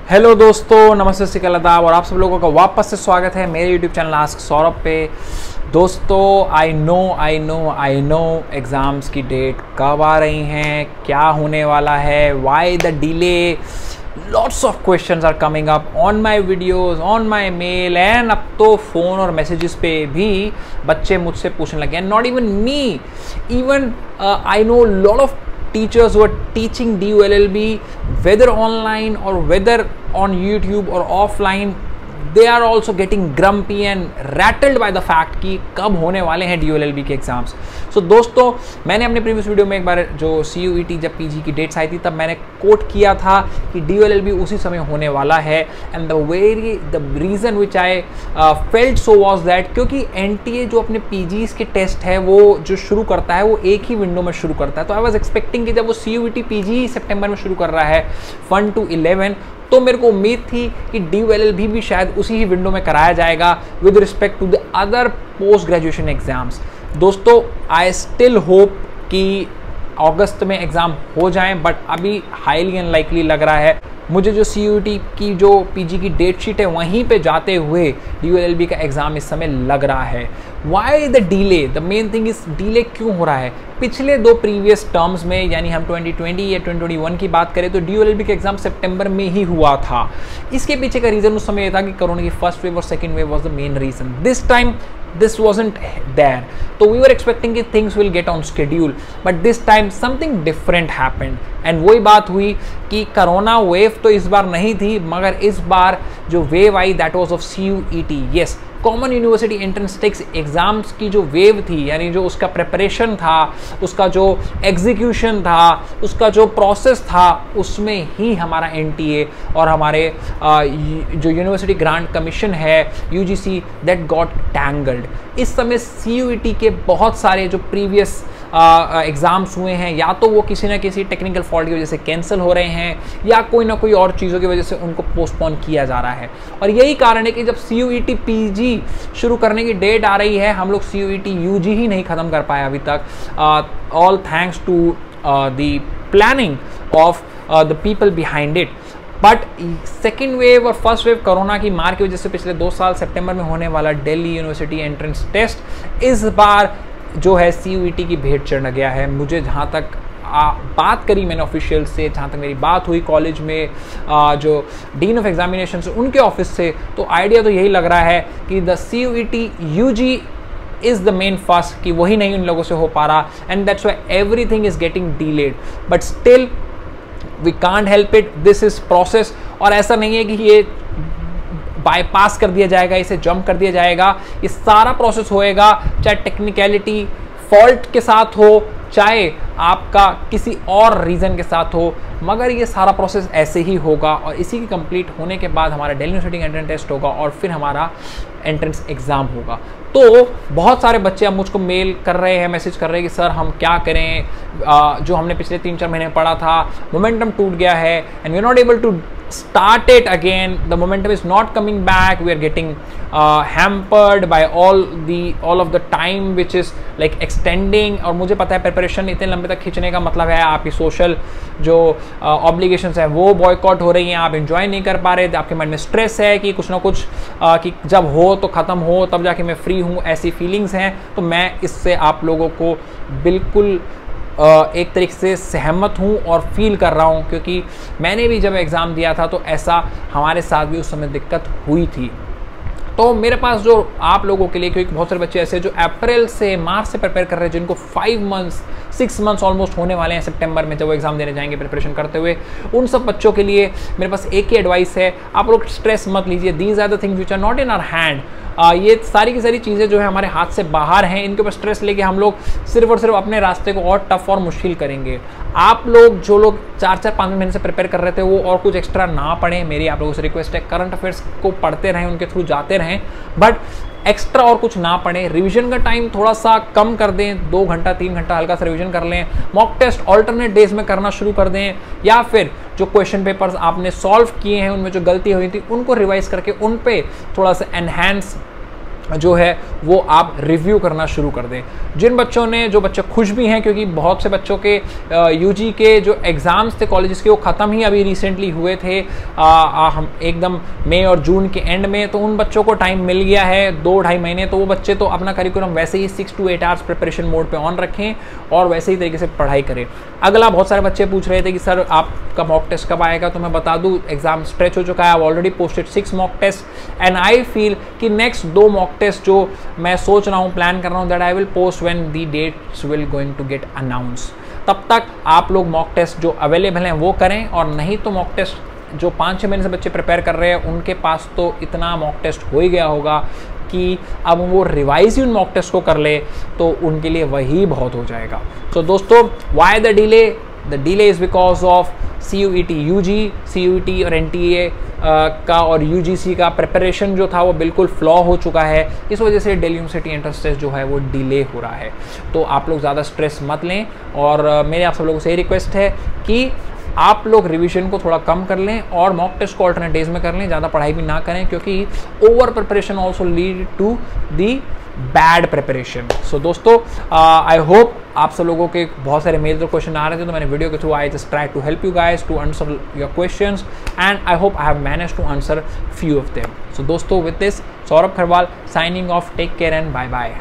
Hello दोस्तों, नमस्ते, sickle आदाब और आप सब लोगों का वापस से स्वागत है मेरे यूट्यूब चैनल आस्क सौरभ पे। दोस्तों आई नो एग्ज़ाम्स की डेट कब आ रही हैं, क्या होने वाला है, why the delay, lots of questions are coming up on my videos, on my mail and अब तो फ़ोन और मैसेजेस पे भी बच्चे मुझसे पूछने लगे हैं। Not even me, even I know lot of teachers who are teaching DULLB, whether online or whether on YouTube or offline, they are also getting grumpy and rattled by the fact कि कब होने वाले हैं DULLB के exams. सो दोस्तों, मैंने अपने previous video में एक बार जो CUET जब PG की डेट्स आई थी तब मैंने कोट किया था कि DULLB उसी समय होने वाला है। And the reason which I felt so was that, क्योंकि NTA जो अपने PGs के टेस्ट है वो जो शुरू करता है वो एक ही विंडो में शुरू करता है। तो आई वॉज एक्सपेक्टिंग कि जब वो CUET PG सितंबर में शुरू कर रहा है 1 to 11, तो मेरे को उम्मीद थी कि DULLB भी शायद उसी ही विंडो में कराया जाएगा with respect to the other post graduation exams. दोस्तों, आई स्टिल होप कि अगस्त में एग्ज़ाम हो जाएं, बट अभी हाईली अनलाइकली लग रहा है। मुझे जो CUET की जो PG की डेट शीट है वहीं पे जाते हुए DULLB का एग्ज़ाम इस समय लग रहा है। Why the delay, the main thing is delay क्यों हो रहा है। पिछले दो प्रीवियस टर्म्स में, यानी हम 2020 या 2021 की बात करें तो DULLB का एग्ज़ाम सितंबर में ही हुआ था। इसके पीछे का रीज़न उस समय ये था कि कोरोना की फर्स्ट वेव और second wave was the main reason. This time this wasn't there, so we were expecting कि things will get on schedule, but this time something different happened and वही बात हुई कि कोरोना वेव तो इस बार नहीं थी, मगर इस बार जो वेव आई that was of CUET, yes, common university entrance टेक्स एग्ज़ाम्स की जो वेव थी, यानी जो उसका प्रिपरेशन था, उसका जो एग्जीक्यूशन था, उसका जो प्रोसेस था, उसमें ही हमारा NTA और हमारे जो यूनिवर्सिटी ग्रांट कमीशन है UGC दैट गॉट टैंगल्ड। इस समय CUET के बहुत सारे जो प्रीवियस एग्ज़ाम्स हुए हैं, या तो वो किसी न किसी टेक्निकल फॉल्ट की वजह से कैंसिल हो रहे हैं या कोई ना कोई और चीज़ों की वजह से उनको पोस्टपोन किया जा रहा है। और यही कारण है कि जब CUET PG शुरू करने की डेट आ रही है, हम लोग CUET UG ही नहीं ख़त्म कर पाए अभी तक। All thanks to the planning of the people behind it. But second wave और फर्स्ट वेव कोरोना की मार की वजह से पिछले 2 साल सितंबर में होने वाला दिल्ली यूनिवर्सिटी एंट्रेंस टेस्ट इस बार जो है CUET की भेंट चढ़ गया है। मुझे जहाँ तक बात करी मैंने ऑफिशियल से, जहाँ तक मेरी बात हुई कॉलेज में जो डीन ऑफ एग्जामिनेशन से, उनके ऑफिस से, तो आइडिया तो यही लग रहा है कि the CUET UG is the main first, कि वही नहीं उन लोगों से हो पा रहा, and that's why everything is getting delayed. But still we can't help it, this is process. और ऐसा नहीं है कि ये बाईपास कर दिया जाएगा, इसे जंप कर दिया जाएगा। ये सारा प्रोसेस होएगा, चाहे टेक्निकलिटी फॉल्ट के साथ हो, चाहे आपका किसी और रीज़न के साथ हो, मगर ये सारा प्रोसेस ऐसे ही होगा। और इसी की कंप्लीट होने के बाद हमारा दिल्ली यूनिवर्सिटी एंट्रेंस टेस्ट होगा और फिर हमारा एंट्रेंस एग्ज़ाम होगा। तो बहुत सारे बच्चे अब मुझको मेल कर रहे हैं, मैसेज कर रहे हैं कि सर हम क्या करें, जो हमने पिछले 3-4 महीने पढ़ा था, मोमेंटम टूट गया है and we are not able to start it again, the momentum is not coming back, we are getting hampered by all of the time which is like extending। और मुझे पता है प्रिपरेशन इतने लंबे तक खींचने का मतलब है आपकी सोशल जो ऑब्लिगेशंस हैं वो बॉयकॉट हो रही हैं, आप एंजॉय नहीं कर पा रहे, आपके माइंड में स्ट्रेस है कि कुछ ना कुछ कि जब हो तो ख़त्म हो तब जाके मैं फ्री हूँ, ऐसी फीलिंग्स हैं। तो मैं इससे आप लोगों को बिल्कुल एक तरीके से सहमत हूँ और फील कर रहा हूँ, क्योंकि मैंने भी जब एग्ज़ाम दिया था तो ऐसा हमारे साथ भी उस समय दिक्कत हुई थी। तो मेरे पास जो आप लोगों के लिए, क्योंकि बहुत सारे बच्चे ऐसे जो अप्रैल से मार्च से प्रिपेयर कर रहे हैं, जिनको 6 मंथ्स ऑलमोस्ट होने वाले हैं सितंबर में जब वो एग्ज़ाम देने जाएंगे प्रिपरेशन करते हुए, उन सब बच्चों के लिए मेरे पास एक ही एडवाइस है, आप लोग स्ट्रेस मत लीजिए। These are the things which are not in our hand. ये सारी की सारी चीज़ें जो है हमारे हाथ से बाहर हैं, इनके ऊपर स्ट्रेस लेके हम लोग सिर्फ और सिर्फ अपने रास्ते को और टफ और मुश्किल करेंगे। आप लोग जो लोग 4-5 महीने से प्रिपेयर कर रहे थे वो और कुछ एक्स्ट्रा ना पढ़ें, मेरी आप लोगों से रिक्वेस्ट है। करंट अफेयर्स को पढ़ते रहें, उनके थ्रू जाते रहें, बट एक्स्ट्रा और कुछ ना पढ़ें। रिवीजन का टाइम थोड़ा सा कम कर दें, 2 घंटा 3 घंटा हल्का सा रिवीजन कर लें। मॉक टेस्ट ऑल्टरनेट डेज में करना शुरू कर दें, या फिर जो क्वेश्चन पेपर्स आपने सॉल्व किए हैं उनमें जो गलती हुई थी उनको रिवाइज करके उन पे थोड़ा सा एनहेंस जो है वो आप रिव्यू करना शुरू कर दें। जिन बच्चों ने, जो बच्चे खुश भी हैं क्योंकि बहुत से बच्चों के यूजी के जो एग्ज़ाम्स थे कॉलेजेस के वो ख़त्म ही अभी रिसेंटली हुए थे, हम एकदम मई और जून के एंड में, तो उन बच्चों को टाइम मिल गया है 2-2.5 महीने, तो वो बच्चे तो अपना करिकुलम वैसे ही 6 to 8 आवर्स प्रिपरेशन मोड पे ऑन रखें और वैसे ही तरीके से पढ़ाई करें। अगला, बहुत सारे बच्चे पूछ रहे थे कि सर आपका मॉक टेस्ट कब आएगा, तो मैं बता दूं एग्जाम स्ट्रेच हो चुका है। I already posted 6 mock test and I feel कि नेक्स्ट 2 मॉक टेस्ट जो मैं सोच रहा हूँ, प्लान कर रहा हूँ, that I will post when the dates will going to get announce. तब तक आप लोग मॉक टेस्ट जो अवेलेबल हैं वो करें, और नहीं तो मॉक टेस्ट जो 5-6 महीने से बच्चे प्रिपेयर कर रहे हैं उनके पास तो इतना मॉक टेस्ट हो ही गया होगा कि अब वो रिवाइज ही उन मॉक टेस्ट को कर ले तो उनके लिए वही बहुत हो जाएगा। तो दोस्तों, Y the delay? The delay is because of CUET UG, CUET और NTA का और UGC का प्रिपरेशन जो था वो बिल्कुल फ्लॉ हो चुका है। इस वजह से दिल्ली यूनिवर्सिटी एंट्रेंस टेस्ट जो है वो डिले हो रहा है। तो आप लोग ज़्यादा स्ट्रेस मत लें, और मेरे आप सब लोगों से ये रिक्वेस्ट है कि आप लोग रिवीजन को थोड़ा कम कर लें और मॉक टेस्ट को अल्टरनेट डेज में कर लें, ज़्यादा पढ़ाई भी ना करें, क्योंकि over preparation also lead to the bad preparation. So दोस्तों, आई होप आप सब लोगों के बहुत सारे मेल और क्वेश्चन आ रहे थे, तो मैंने वीडियो के through I just try to help you guys to answer your questions and I hope I have manage to answer few of them. So दोस्तों, with this Saurabh Kharwal signing off, take care and bye bye.